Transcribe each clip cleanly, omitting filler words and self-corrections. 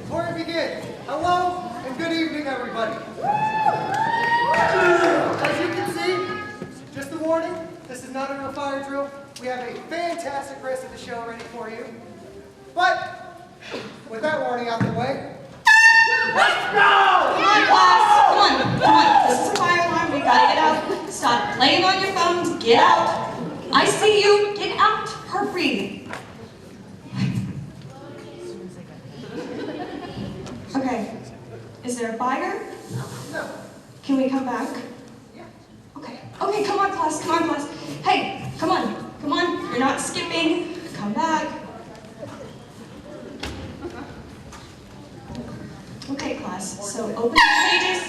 Before we begin, hello and good evening, everybody. As you can see, just a warning, this is not a real fire drill. We have a fantastic rest of the show ready for you. But, with that warning out the way, let's go! Come on, class. Come on. This is a fire alarm. We gotta get out. Stop playing on your phones. Get out. I see you. Get out. Hurry. Okay. Is there a fire? No. Can we come back? Yeah. Okay. Okay, come on, class. Come on, class. Hey, come on. Come on. You're not skipping. Come back. Okay, class. So open the pages.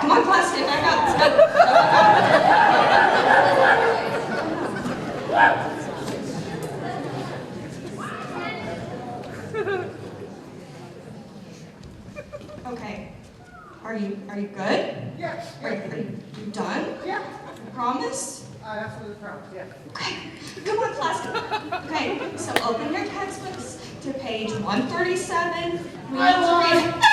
Come on, class. Get back out. Let's go. Okay. Are you good? Yeah. Are you done? Yeah. Promise? Absolutely promise, yeah. Okay. Come on, class. Okay, so open your textbooks to page 137. We need to read.